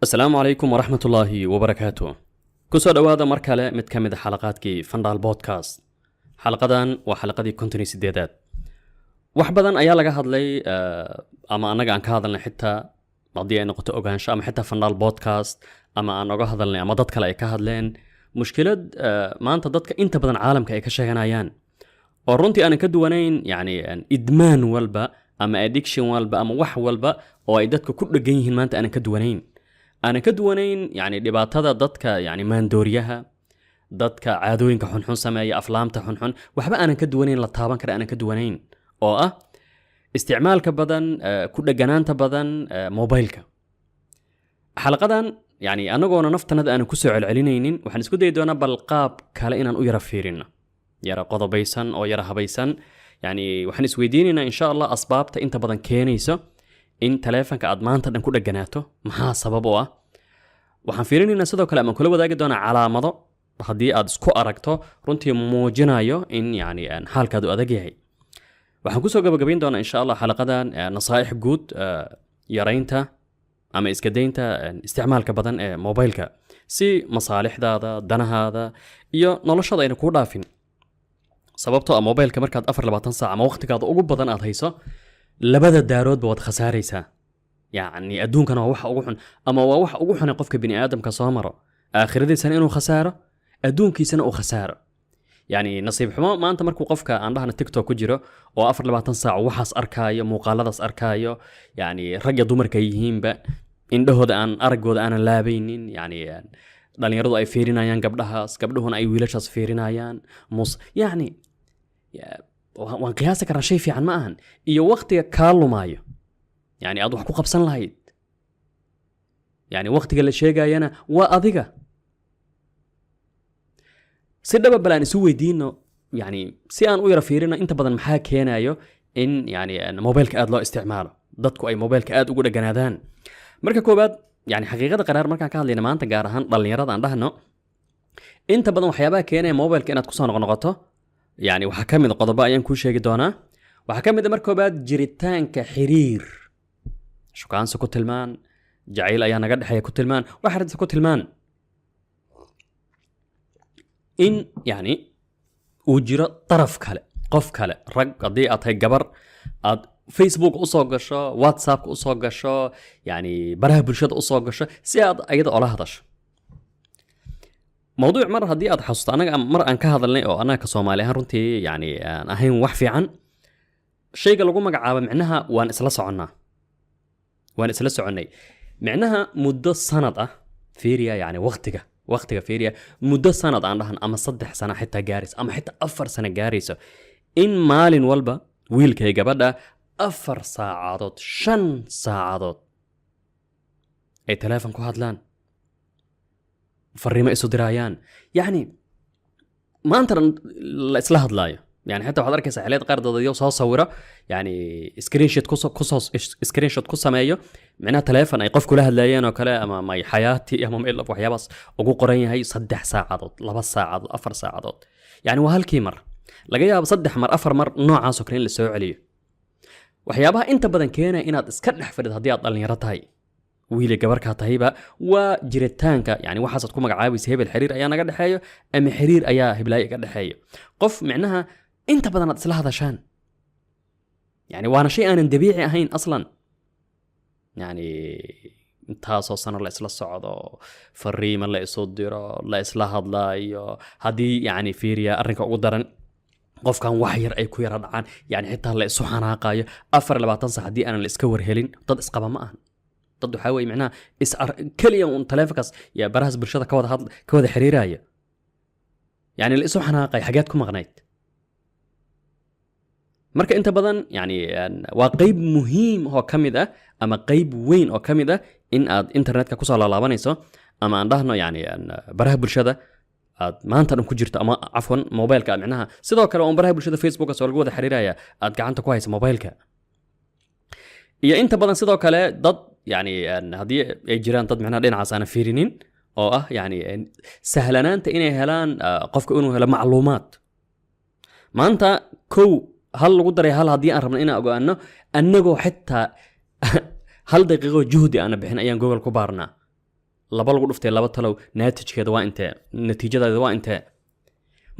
السلام عليكم ورحمة الله وبركاته. كسر دوادا مركلة متكمد حلقات كي فندال بودكاست. حلقة وحلقة كونتني سديدات. وحبذا أيها لقى هذلي أما أنا عن كهذا حتى ماضي أنا قلت أوجانش أما حتى فندال بودكاست أما أنا جه هذلي أما ضدك لا كهذلين مشكلة ما أنت ضدك أنت بدن عالم كأيكشة هنايان. ورنتي أنا كدوانين يعني إدمان والبا أما أديكشن والبا أما وح والبا وأيدتك كل جيهن ما أنت أنا كدوانين. أنا كدوانين يعني dhibaatada dadka يعني maandooriyaha dadka caadooyinka xunxun sameeya aflaamta xunxun waxba aanan ka duwanayn la taaban kara aanan ka duwanayn oo ah isticmaalka badan ku dhaganaanta badan mobilka xalaqadan yani anagoona naftanada aan ku soo celcelinaynin waxaan isku day doonaa bal qaab kale inaan u yara fiirino yara qodobaysan oo yara habaysan yani waxaan isweydiinaynaa insha Allah asbaabta inta badan keenayso in taleefanka aad maanta dhan ku dhaganaato maxaa sabab u ah waxaan fiirinaynaa sidoo kale ama kula wadaagi doonaa calaamado haddii aad isku aragto runtii muujinayo in yani xaalkaadu adag yahay waxaan kusoo gabagabayn doonaa insha Allah xalaqadan nasaaix guud yaraynta ama iska daynta isticmaalka badan ee mobilka si masaalixdaada danahaada iyo noloshada ayna kuu dhaafin sababtoo ah mobilka markaad 24 saac ama waqtigaada ugu badan aad hayso labada daaroodba waad khasaaraysaa يعني adduunkana waa waxa ugu xun ama waa waxa ugu xun qofka bini aadamka soo maro aakhiradiisana inuu khasaaro adduunkiisana uu khasaaro yani nasiib xumo maanta markuu qofka aan dhahna TikTok ku jiro oo 24 saac waxaas arkaayo muuqaaladaas arkaayo yani rag iyo dumarka yihiinba indhahooda aan aragooda aan laabaynin yani dhalinyaradu ay fiirinayaan gabdhuhuna ay wiilashaas fiirinayaan yani waan qiyaasi karaa shay fiican ma ahan iyo waqtiga ka lumaayo يعني أضو حكو قبسان لهايد يعني وقت قال الشيء أنا وأضيقة سيدة ببلاني سوي دينه يعني سيان ويرا فيرنا انت بدن محاك هنا ايو ان يعني ان موبايلك اد لا استعماله ضدكو اي موبايلك اد ugu dhaganaadaan marka koobaad yani xaqiiqada qaraar markaan ka hadlayna maanta gaar ahaan dhalinyarada aan dhahno inta badan waxyaabaha keenaya mobilka inaad ku soo noqoto yani waxa kamid qodobo ayaan ku sheegi doonaa waxa kamid marka koobaad jiritaanka xiriir shukaansi ku tilmaan jacayl ayaa naga dhaxaya ku tilmaan waxa radda ku tilmaan in yani uu jiro taraf kale qof kale rag hadii aad tahay gabar aad Facebook u soo gasho WhatsApp u soo gasho yani baraha bulshada u soo gasho si aad ayada ola hadasho mawduuc mar hadii aad xasuusto anaga mar aan ka hadalnay oo anaga Soomaali ahaan runtii yani aan ahayn wax fiican shayga lagu magacaabo micnaha waan isla soconaa waan isla soconay micnaha muddo sanad ah fiiriya yani waqtiga fiiriya muddo sanad aan dhahan ama 3 sano xitaa gaaris ama xitaa 4 sano gaariso in maalin walba wiilkay gabadha 4 saacadood 5 saacadood ay telefoon ku hadlaan fariimo isu dirayaan yani maanta la isla hadlaayo يعني حتى waxaad arkaysaa xiliyad qaar dadayoo soo sawira yani screenshot ku sameeyo macnaha telefoon ay qof kula hadlayeen oo kale ama may xayaati ama meel waxyaabaas ugu qoran yahay 3 saacadood 2 saacadood 4 saacadood yani waa halkii mar laga yaabo 3 mar 4 mar noocaas oo kale in la soo celiyo waxyaabaha inta badan keenaya inaad iska dhex fadhid hadii aad dhalinyaro tahay wiil gabarka tahayba waa jiritaanka yani waxaad ku magacaabaysaa hebel xiriir ayaa naga dhaxeeyo ama xiriir ayaa heblaay ka dhaxeeyo qof macnaha انت بدنا تسلا هذا شان يعني وانا شيء انا دبيعي اهين اصلا يعني انت صوصنا لا اسلا الصعود فريم لا يصدر لا اسلا هدلايو هدي يعني فيريا ارنك ugu daran qofkan wax yar ay ku yara dhacaan yani xitaa la isu xanaaqayo 24 saac hadii aan la iska warhelin dad isqaba ma ahan dad waxa way macnaha kaliya un telefonkaas ya barahas bulshada ka wada xiriiraya yani la isu xanaaqay xageed ku maqnayd marka inta badan yani waa qayb muhiim oo kamid ah ama qayb weyn oo kamid ah in aad internetka ku soo laalaabanayso ama aan dhahno yani baraha bulshada aad maanta dhan ku jirto ama afwan mobilka macnaha sidoo kale oo baraha bulshada Facebook soo lagu wada xiriiraya aad gacanta ku hayso mobilka iyo inta badan sidoo kale dad yani hadii ay jiraan dad macnaha dhinacaas aan fiirinin oo ah yani sahlanaanta inay helaan qofka inuu helo macluumaad maanta hal lagu daray hal hadii aan rabno inaan ogaano annagoo xitaa hal daqiiqo juhdi aan bixin ayaan Google ku baarnaa laba lagu dhuftay laba talow naatijkeeda waa intee natiijadeeda waa intee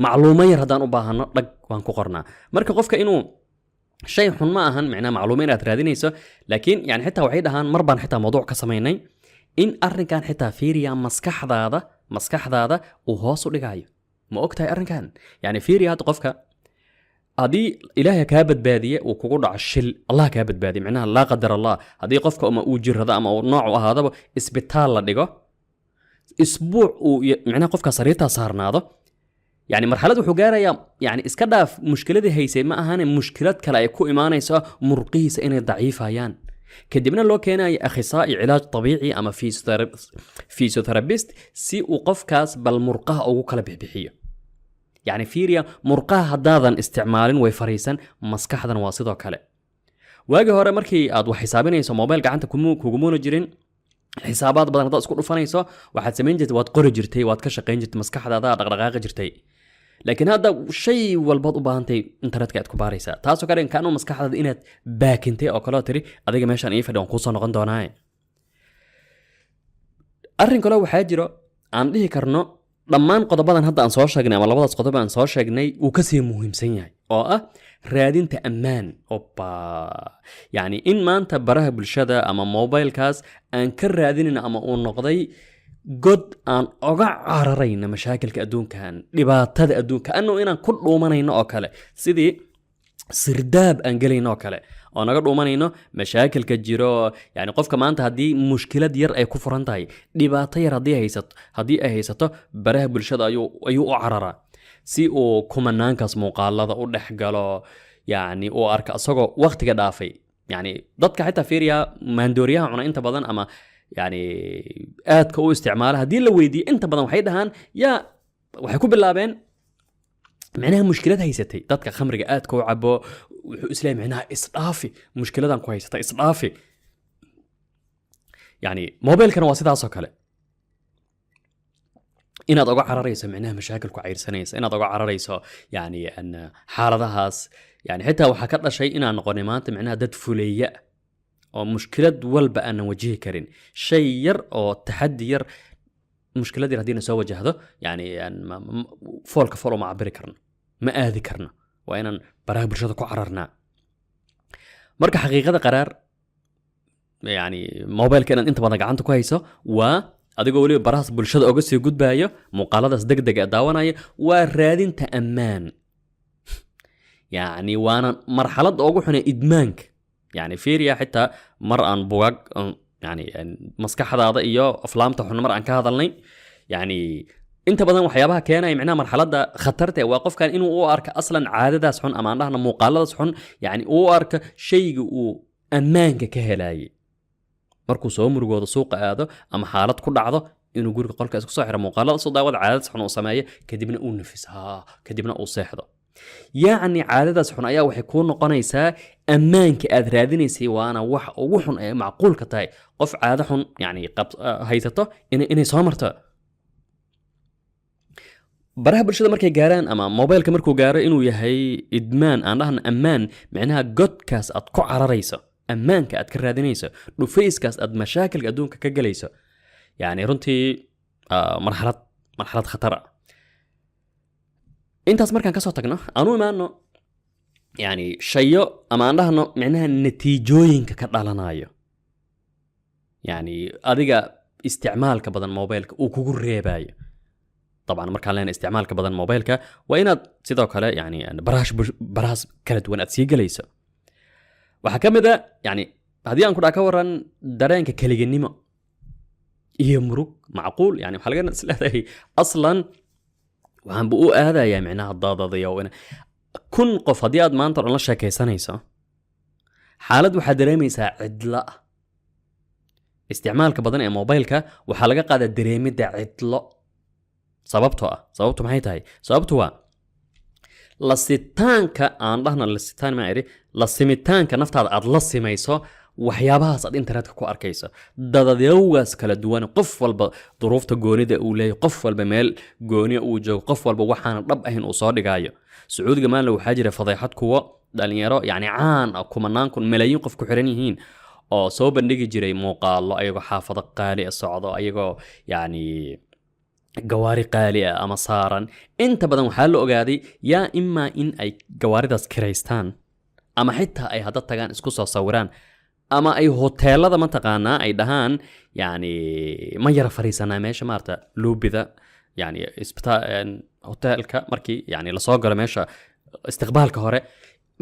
macluumo yar haddaan u baahano dhag waan ku qornaa marka qofka inuu shay xun ma ahan macnaha macluumo inaad raadinayso laakiin yani xitaa waxay dhahaan mar baan xitaa mawduuc ka samaynay in arrinkan xitaa fiiriya maskaxdaada uu hoos u dhigayo ma ogtahay arrinkan yani fiiriya hadda qofka haddii ilaahay kaa badbaadiye uu kugu dhaco shil allah kaa badbaadiye macnaha laa qadar allah haddii qofka ama uu jirrado ama uu nooc u ahaadaba isbitaal la dhigo isbuuc uu macnaha qofka sariirtaa saarnaado يعني مرحلة وحجارة يعني إسكداف مشكلة هيسي ما أهان مشكلات كلا يكون إيمانيسا مرقيس إنه ضعيف هيان كدبنا لو كان أخصائي علاج طبيعي أما فيزيوثيرابيست سي وقف كاس بالمرقاه أو كلا بحبيحية يعني فيريا مرقاه هدادا استعمالا ويفريسا مسكحدا واسطة كلا واجه هورا مركي أدو حسابين يسو موبايل قاعدة كوجمون جرين حسابات بدن هذا اسكو دفنيسو waxaad sameyn jirtay waad qori jirtay waad ka shaqeyn jirtay maskaxdaada dhaqdhaqaaq jirtay laakiin hadda shay walba u baahantay internetka aad ku baaraysaa taasoo kale in kaanu maskaxdaada inaad baakintay oo kale tiri adiga meeshan ii fadhiyo ku soo noqon doonaa arrin kale waxa jiro aan dhihi karno dhammaan qodobadan hadda aan soo sheegnay ama labadaas qodob aan soo sheegnay uu ka sii muhiimsan yahay oo ah raadinta ammaan yani in maanta baraha bulshada ama mobilekaas aan ka raadinayna ama uu noqday god aan oga cararayna mashaakilka adduunkan dhibaatada adduunka anoo inaan ku dhuumanayno oo kale sidii sirdaab aan gelayno oo kale oo naga dhuumanayno mashaakilka jiro yani qofka maanta haddii mushkilad yar ay ku furan tahay dhibaato yar haddii ay haysato baraha bulshada ayuu u cararaa si uu kumanaankaas muuqaalada u dhex galo yani uu arka asagoo waqtiga dhaafay yani dadka xitaa fiiriya maandooriyaha cuna inta badan ama yani aadka u isticmaala haddii la weydiiyo inta badan waxay dhahaan yaa waxay ku bilaabeen macnaha mushkilad haysatay dadka khamriga aadka u cabo wuxuu islaam macnaha isdhaafi mushkiladan ku haysata isdhaafi yani mobilkana waa sidaas oo kale inaad uga cararayso macnaha mashaakil ku cayrsanaysa inaad uga cararayso yani xaaladahaas yani xitaa waxa ka dhashay inaan noqonay maanta macnaha dad fuleeya oo mushkilad walba aan wajihi karin shay yar oo taxaddi yar mushkilad yar hadii soo wajahdo yani foolka fool ma cabiri karno ma aadi karno waa inaan baraha bulshada ku cararnaa marka xaqiiqada qaraar yani mobilka inaan inta badan gacanta ku hayso waa adigoo waliba barahaas bulshada oga sii gudbaayo muuqaaladaas degdeg ah daawanaya waa raadinta ammaan يعني وانا مرحلة ugu xun idmaanka يعني fiiriya xitaa mar aan bugaag يعني maskaxdaada iyo aflaamta xun mar aan ka hadalnay يعني inta badan waxyaabaha keenay macnaha marxaladda khatarta waa qofkan inuu u arka aslan caadadaas xun ama aan dhahna muuqaaladaas xun يعني uu arka shayga uu ammaanka ka helay markuu soo murugoodo suuqa aado ama xaalad ku dhacdo inuu guriga qolka isku soo xiro muuqaalada soo daawada caadadaas xun uu sameeyo kadibna uu nafisaa kadibna uu seexdo يعني عادadaas xun ayaa waxay ku noqonaysaa ammaanka aad raadinaysay waana wax ugu xun ee macquul ka tahay qof caado xun yani haysato inay soo marto baraha bulshada markay gaaraan ama mobilka markuu gaaro inuu yahay idmaan aan dhahna ammaan macnaha godkaas aad ku cararayso ammaanka aad ka raadinayso dhufayskaas aad mashaakilka adduunka ka galayso yani runtii marxalad khatar ah intaas markaan ka soo tagno aanu imaano yani shayo ama aan dhahno macnaha natiijooyinka ka dhalanayo yani adiga isticmaalka badan mobilka uu kugu reebayo طبعا markaan leena isticmaalka badan mobilka waa inaad sidoo kale yani barahaas kala duwan aad sii galayso waxaa ka mid ah yani haddii aan ku dhaa ka waran dareenka keliganimo iyo murug macquul yani waxaa laga isleedahay aslan waxaan buu u aadayaa macnaha daadadayo kun qof haddii aad maanta la sheekaysanayso xaalad waxaad dareemaysaa cidla isticmaalka badan ee mobilka waxaa laga qaadaa dareemidda cidlo sababtu maxay tahay sababtu waa lasitaanka aan dhahna lasitaan ma iri lasimitaanka naftaada aad la simayso waxyaabahaas aad internetka ku arkayso dadadawgaas kala duwan qof walba duruufta goonida uu leeyahay qof walba meel gooniya uu joogo qof walba waxaan dhab ahayn uu soo dhigayo sacuudiga maalin waxaa jira fadeexad kuwa dhalinyaro yani caan kumanaan kun malaayiin qof ku xiran yihiin oo soo bandhigi jiray muuqaallo ayagoo xaafado qaali ah socdo ayagoo yacni gawaari qaali ah ama saaran inta badan waxaa la ogaaday yaa imaa in ay gawaaridaas kiraystaan ama xitaa ay hadda tagaan isku soo sawiraan ama ay hoteelada mataqaanaa ay dhahaan yacni ma yara fariisanaa meesha maarata luubida yacni hoteelka markii yacni lasoo galo meesha istiqbaalka hore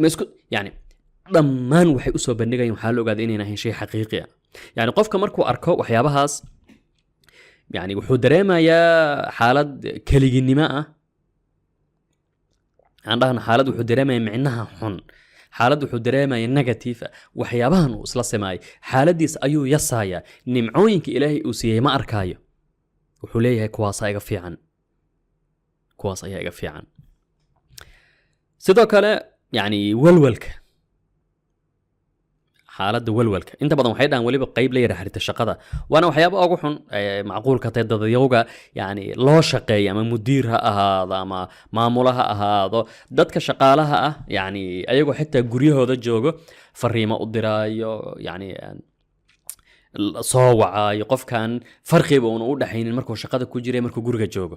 ma isku yacni dhammaan waxay u soo bandhigayaan waxaa la ogaaday inayna ahayn shay xaqiiqi ah yacni qofka markuu arko waxyaabahaas yacni wuxuu dareemayaa xaalad keliginimo ah aan dhahna xaalad wuxuu dareemayaa micnaha xun xaalad wuxuu dareemayaa negative ah waxyaabahan uu isla samaayay xaaladiis ayuu yasaaya nimcooyinka ilaahay uu siiyey ma arkaayo wuxuu leeyahay kuwaas ayaa iga fiican sidoo kale yacni walwalka xaaladda walwalka inta badan waxay dhahan weliba qayb la yara xiriirta shaqada waana waxyaaba ugu xun macquulka tahay dadayowga yacni loo shaqeeya ama mudiir ha ahaado ama maamula ha ahaado dadka shaqaalaha ah yacni ayagoo xitaa guryahooda joogo fariimo u diraayo yacni soo wacaayo qofkan farqiba uuna u dhaxaynin markuu shaqada ku jiray markuu guriga joogo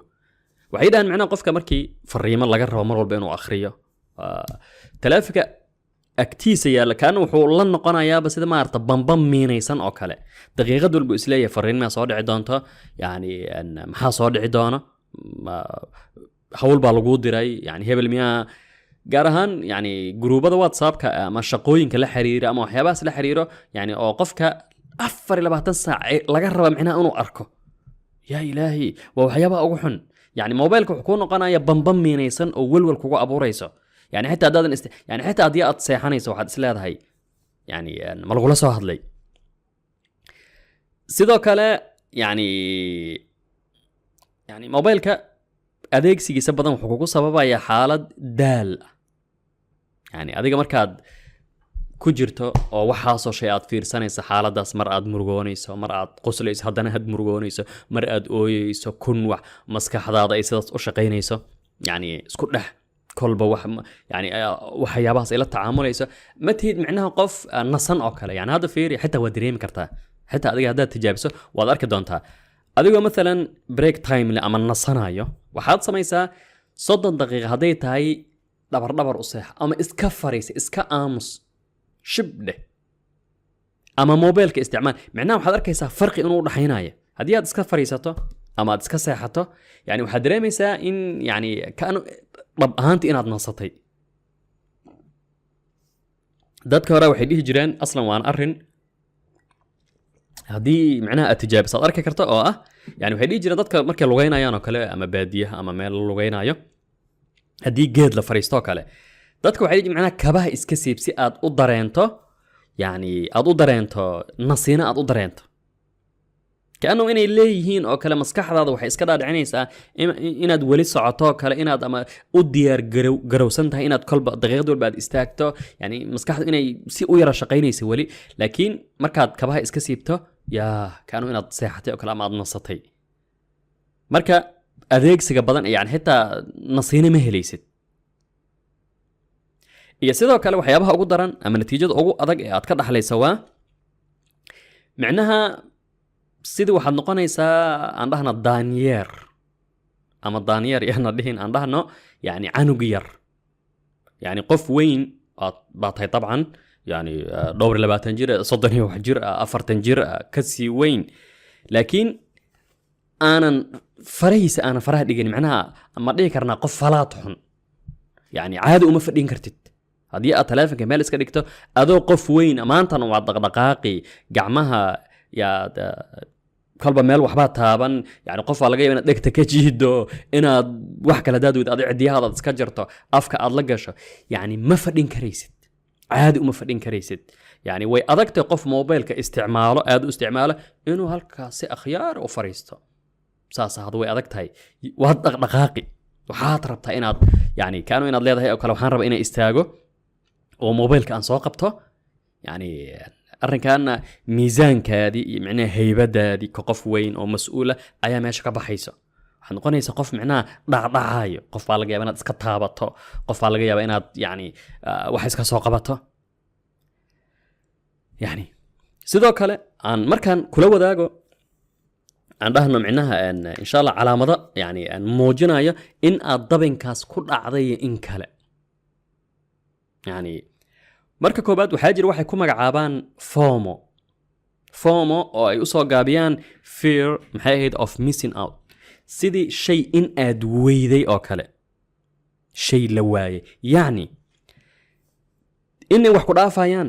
waxay dhahan macnaha qofka markii fariimo laga rabo mar walba inuu akhriyo taleefanka agtiisa yaalla kaana wuxuu la noqonayaaba sida maarata bamba miinaysan oo kale daqiiqad walbu isleeyahay fariin maa soo dhici doonto yacni maxaa soo dhici doona hawl baa laguu diray yani hebel miyaa gaar ahaan yacni gruubada whatsappka ama shaqooyinka la xiriira ama waxyaabahaas la xiriiro yani oo qofka 24 saac laga raba micnaha inuu arko yaa ilaahi waa waxyaabaha ugu xun yani mobilka wuxuu kuu noqonaya bamba miinaysan oo welwel kugu abuurayso يعني حتى هذا يعني حتى هذه أتصيحانيس واحد سلاد هاي يعني ملغولا سو هادلي سيدو كلا يعني موبايلك أديك سيجي سبضاً وحقوقه سببا يا حالة دال يعني أديك مركاد كجرتو أو وحاسو شيئات فيرسانيس حالة داس مرأة مرغونيسو مرأة قسليس هدنا هد مرغونيسو مرأة أويسو كنوح مسكا حدادا إيساداس أشاقينيسو يعني اسكو له كلبا يعني waxyaabahaas ay la tacaamulayso ma tihid macnaha qof nasan oo kale yani hada fiiri xitaa waa dareemi kartaa xitaa adiga haddaad tijaabiso waad arki doontaa adigoo maalan break time le ama nasanayo waxaad samaysaa 30 daqiiqo hadday tahay dhabar u seex ama iska fariisa iska aamus shibdhe ama mobilka isticmaal macnaha waxaad arkaysaa farqi inuu u dhaxaynayo haddii aad iska fariisato ama aad iska seexato yani waxaad dareemaysaa in yani kaanu dhab ahaantii inaad nasatay dadka hore waxay dhihi jireen aslan waan arrin haddii macnaha aad tijaabiso aad arki karto oo ah yani waxay dhihi jireen dadka markay lugeynayaan oo kale ama baadiyaha ama meel la lugeynayo haddii geed la fariisto oo kale dadka waxay dhihi macnaha kabaha iska siib si aad u dareento yani aad u dareento nasiina aad u dareento كأنه إني ليهين أو كلام مسكح هذا وحي إسكاد عنيسا إناد ولي صعطة كلا إناد أما أدير جروسنتها إناد كل دقيقة دول بعد استاكته يعني مسكح إني سي ويرا شقيني سي ولي لكن مركاد كبها إسكسيبته يا كانوا إناد صيحتي أو كلام عاد نصتي مركا أذيك سجبضان يعني حتى نصيني مهليست يا سيدو كلا وحيابها أقول دران أما نتيجة أقول أدق أتكرر حلي سوا معناها sidii waxaad noqonaysaa aan dhahna daanyeer ama daanyeer yaana dhihin aan dhahno yani canug yar yani qof weyn baad tahay طبعا yani dhowr 20 jir 30 jir 40 jir ka sii weyn laakiin aanan faraha dhigin macnaha ma dhihi karnaa qof falaad xun yani caadi uma fadhin kartid haddii aad taleefanka meel iska dhigto adoo qof weyn maantana waa dhaqdhaqaaqi gacmaha yaad kolba meel waxba taaban yani qof laga yaabaa inaad dhegta ka jiido inaad wax kala daadweyd aad cidiyahaada iska jarto afka aad la gasho yani ma fadhin karaysid caadi uma fadhin karaysid yani way adagtay qof mobilka isticmaalo aad u isticmaalo inuu halkaas si akhyaar u fariisto saas ah way adagtahay waa dhaqdhaqaaqi waxaad rabtaa inaad yani kaanu inaad leedahay oo kale waxaan rabaa inay istaago oo mobilka aan soo qabto yani arrinkaana miisaankaadii iyo macnaha haybadaadii ka qof weyn oo mas'uula ayaa meesha ka baxayso waxaad noqonaysaa qof macnaha dhacdhacayo qof baa laga yaabaa inaad iska taabato qof baa laga yaabaa inaad yani wax iska soo qabato yani sidoo kale aan markaan kula wadaago aan dhahno micnaha insha Allah calaamado yani aan muujinayo in aad dabinkaas ku dhacday in kale yani marka koobaad waxaa jira waxay ku magacaabaan FOMO oo ay u soo gaabiyaan fear maxay ahayd of missing out sidii shay in aad weyday oo kale shay la waayay yani inay wax ku dhaafayaan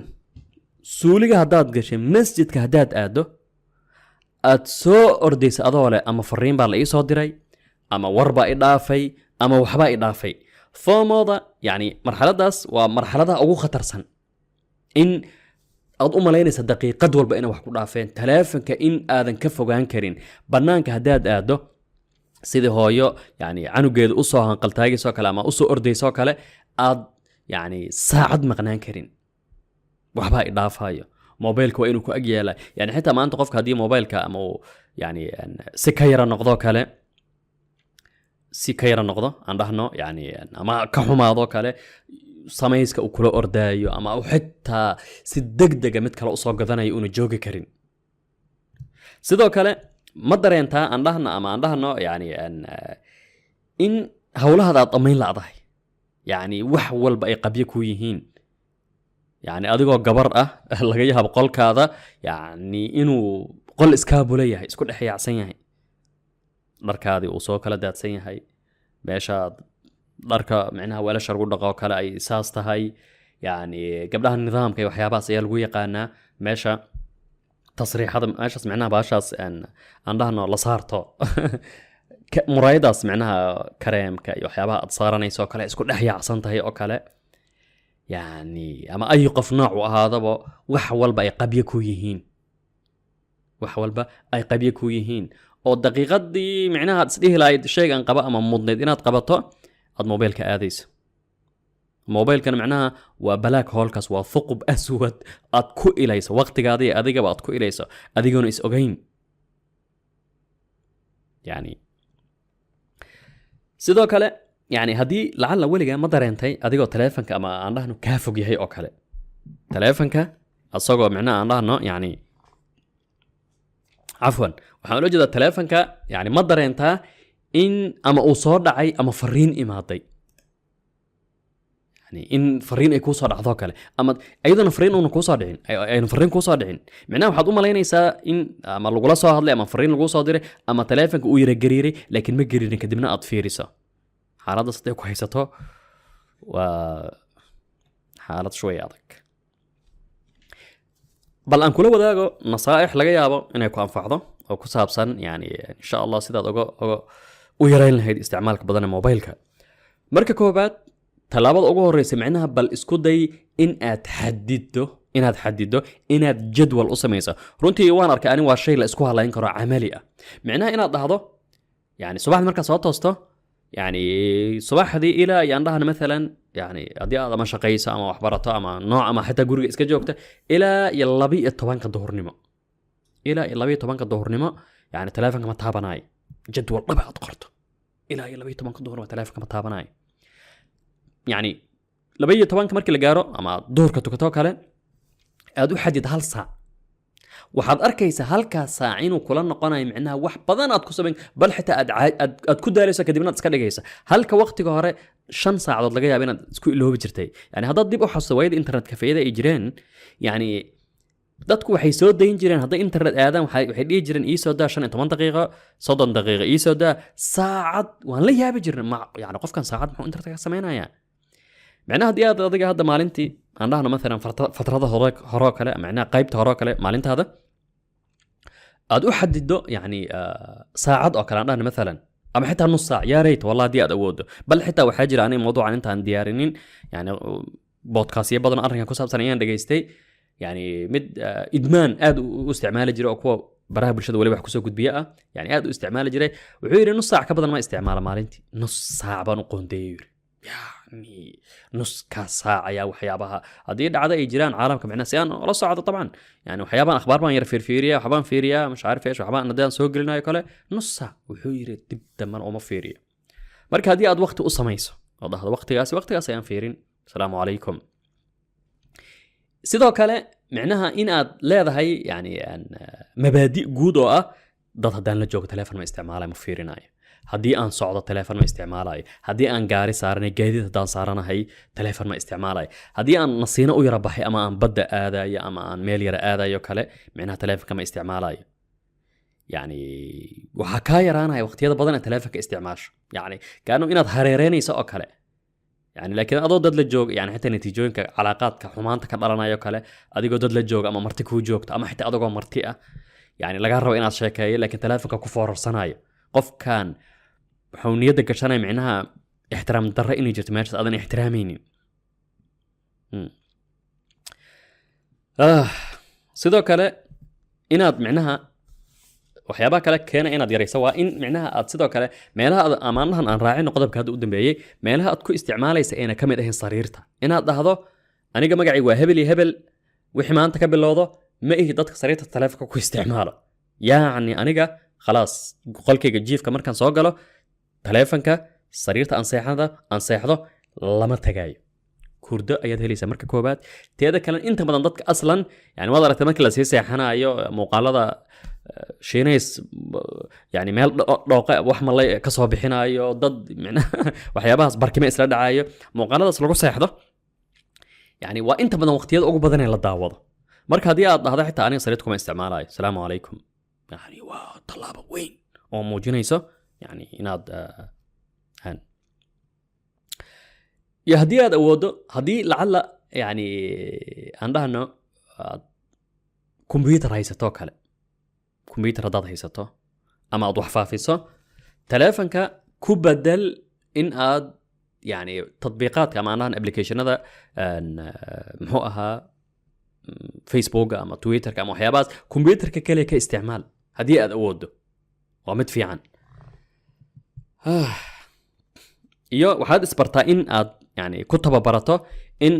suuliga haddaad gashay masjidka haddaad aado aad soo ordaysa adoo leh ama fariin baa la ii soo diray ama war baa i dhaafay ama waxbaa i dhaafay FOMOda yani marxaladaas waa marxaladaha ugu khatarsan in aad u malaynaysa daqiiqad walba inay wax ku dhaafeen taleefanka in aadan ka fogaan karin bannaanka haddaad aado sidii hooyo yani canugeeda u soo hanqaltaagiisoo kale ama u soo ordaysoo kale aad yani saacad maqnaan karin waxbaa i dhaafayo mobilka waa inuu ku ag yeelaa yani xitaa maanta qofka haddii mobilka ama uu yani si ka yara noqdo kale si ka yara noqdo aan dhahno yani ama ka xumaado kale samayska uu kula ordaayo ama uu xitaa si degdega mid kale usoo gadanayo una joogi karin sidoo kale ma dareentaa aan dhahno ama aan dhahno yani in howlahaada aad dhammayn la'dahay yani wax walba ay qabyo ku yihiin يعني adigoo gabar ah laga yaabo qolkaada yani inuu qol iskaabula yahay isku dhexyaacsan yahay dharkaadii uu soo kala daadsan yahay meesha dharka micnaha weelasha lagu dhaqo kale ay saas tahay yani gabdhaha nidaamka iyo waxyaabahaas ayaa lagu yaqaanaa meesha tasriixada meeshaas micnaha baashaas aan dhahno la saarto muraayadaas micnaha kareemka iyo waxyaabaha aad saaranayso kale isku dhexyaacsan tahay oo kale يعني أما أي قف نوع وهذا وح والبا أي قبيه كويهين وح والبا أي قبيه كويهين أو الدقيقة دي معناها تسديه لا شيء عن قباء من مضند إنها تقبطه هذا موبايل كأديس موبايل كان معناها وبلاك هولكس وثقب أسود أتكو إليس وقت قاضي أديك بأتكو إليس أديكون إس أوجين يعني سيدو كلا يعني هدي لعل وليغا ما dareentay adigoo taleefanka ama aan dhahno ka fog yahay oo kale taleefanka asagoo macnaa aan dhahno yani afwan waxaan loo jeedaa taleefanka yani ma dareentaa in ama uu soo dhacay ama fariin imaaday yani in fariin ay ku soo dhacdo kale ama ayadana fariin uu ku soo dhicin ay fariin ku soo dhicin macnaa waxaad u malaynaysaa in ama lagu la soo hadlay ama fariin lagu soo diray ama taleefanka uu yara gariiray laakiin ma gariirin kadibna aad fiiriso حالات صدق كويسته وحالات شوية أدق بل أن كل وذاك نصائح لقى يابا إنه يكون فعضه أو كسابسا يعني إن شاء الله سيدا أو ويرين هيد استعمالك بدن موبايلك مركا كوبات تلابد أقوى الرئيس معناها بل اسكو داي إن أتحدده إن جدول أسميسه رونتي وان أركاني والشيء لأسكوها الله ينكره عملية معناها إن أتحدده يعني صباح المركا صوته يعني صباح هذه إلى يندهن مثلا يعني أدي ما شقيسة أما أخبارته أما نوع أما حتى جورج إسكجوكته إلى يلبي الطبان كالظهر نما إلى يلبي الطبان كالظهر نما يعني تلافن كما تابناي جدول طبعا قرط إلى يلبي الطبان كالظهر وتلافن كما تابناي يعني لبي الطبان كمرك اللي جاره أما ظهر كتوكتوك هلا أدو حدد هل ساعة waxaad arkaysaa halka saacin kula noqonay macnaha wax badan aad ku sameyn bal xitaa aad ku daalayso kadibna iska dhigaysa halka waqtiga hore 5 saacadood laga yaabo inaad isku iloobi jirtay yani hadda dib u xasuusto wayda internet kafeeyada ay jireen yani dadku waxay soo dayn jireen hadda internet aadan waxay dhigi jireen ii soo daa 15 daqiiqo 30 daqiiqo ii soo daa saacad waan la yaabi jirnay yani qofkan saacad muxuu internet ka sameeynaya macnaha hadii aad adiga hadda maalintii aan dhahno مثلا فترada hore kale macnaha qaybta hore kale maalintaada aad u xadido yani saacad oo kale aan dhahno مثلا ama xitaa nus saac yaa reeyt wallahi hadii aad awoodo bal xitaa waxa jira anay mowduucan intaan diyaarinin yani podcast badan arrinkan ku saabsan ayaan dhageystay yani mid idmaan aad u isticmaali jiray oo kuwa baraha bulshada wali wax ku soo gudbiya ah yani aad u isticmaali jiray wuxuu yiri nus saac ka badan ma isticmaala maalintii nus saac baan u qoondeeyay يعني نص كاسة يا وحيابها هذه العادة يجران عالم كمعنا سيان ولا صعدة طبعا يعني وحيابان أخبار ما يرفير فيريا وحبان فيريا مش عارف إيش وحبان ندان سوق لنا يقوله نص ساعة وحير تبدأ من أم فيريا مرك هذه أد وقت أصميس هذا وقت قاسي وقت قاسي فيرين السلام عليكم sidoo kale micnaha inaad leedahay yani mabaadi' guud oo ah dad haddaan la joogo teleefon ma isticmaalayo ma fiirinayo, haddii aan socdo teleefon ma isticmaalayo, haddii aan gaari saaranay gaadiid haddaan saaranahay teleefon ma isticmaalayo, haddii aan nasiino u yara baxay ama aan badda aadayo ama aan meel yara aadayo kale micnaha teleefonka ma isticmaalayo. yani waxaa kaa yaraanaya waqtiyada badan ee teleefonka isticmaasho, yani kaanu inaad hareereynayso oo kale. يعني لكن adoo dad la joog yani xitaa natiijooyinka calaaqaadka xumaanta ka dhalanayo kale adigoo dad la joog ama marti ku joogto ama xitaa adigoo marti ah yani laga rabo inaad sheekeeyo laakiin teleefonka ku foorarsanayo qofkan wuxuu niyadda gashanay micnaha ixtiraam darro inay jirto meeshaas aadan ixtiraamaynin. sidoo kale inaad micnaha waxyaabaha kale keena inaad yarayso waa in micnaha aad sidoo kale meelaha amaanahan aan raacin qodobka hadda u dambeeyay meelaha aad ku isticmaalaysa ayna kamid ahayn sariirta inaad dhahdo aniga magacaygu waa hebel iyo hebel wixii maanta ka bilowdo ma ihi dadka sariirta teleefonka ku isticmaalo. yacni aniga khalaas qolkayga jiifka markaan soo galo teleefonka sariirta aan seexdo lama tagayo. kurdo ayaad helaysaa marka koobaad. teeda kale inta badan dadka aslan yani waad aragtay markii la sii seexanayo muuqaalada shiinays yani meel dhooqa wax malay ka soo bixinayo dad micnaha waxyaabahaas barkime isla dhacayo muuqaaladaas lagu seexdo yani waa inta badan waqtiyada ugu badan ee la daawado. marka haddii aad dhahdo xitaa aniga sariirta kuma isticmaalayo salaamu calaykum yani waa tallaabo weyn oo muujinayso yani inaad iyo haddii aad awoodo haddii lacalla yani aan dhahno computer haysato kale computer haddaad haysato ama aad wax faafiso teleefonka ku bedel in aad yani tadbiiqaadka ama anahan applicationada muxuu ahaa Facebook ama Twitterka ama waxyaabahaas computerka kale ka isticmaal haddii aad awoodo waa mid fiican. iyo waxaad isbartaa in aad yani ku tababarato in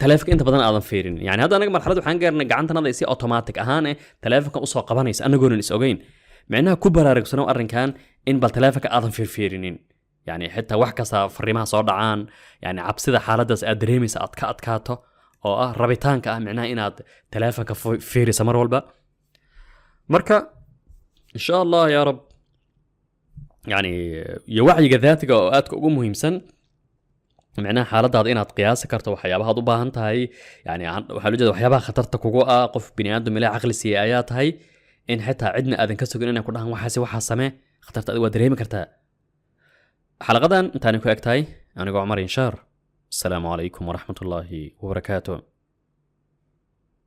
teleefonka inta badan aadan fiirin. yani hadda anaga marxalad waxaan gaarnay gacantanada si automatic ahaan teleefonka u soo qabanaysa anagoonan is ogeyn micnaha ku baraarugsano arrinkan in bal teleefonka aadan fiirfiirinin yani xitaa wax kasta fariimaha soo dhacaan yani cabsida xaaladaas aad dareemaysa aad ka adkaato oo ah rabitaanka ah micnaha inaad teleefonka fiiriso mar walba. marka insha Allah ya rab yani iyo wacyiga daatiga oo aadka ugu muhiimsan معناها حالadaada inaad qiyaasi karto waxyaabaha aad u baahan tahay yani waxa loo jeedaa waxyaabaha khatarta kugu ah qof bini aadam ilaa aqli si ayaa tahay in xitaa cidna aadan ka sugin inay ku dhahan waxa samee khatarta aad waa dareemi kartaa. xalaqadan intaan ku egtahay anigoo Umar Inshaar. Assalamu alaykum wa rahmatullahi wa barakatuh.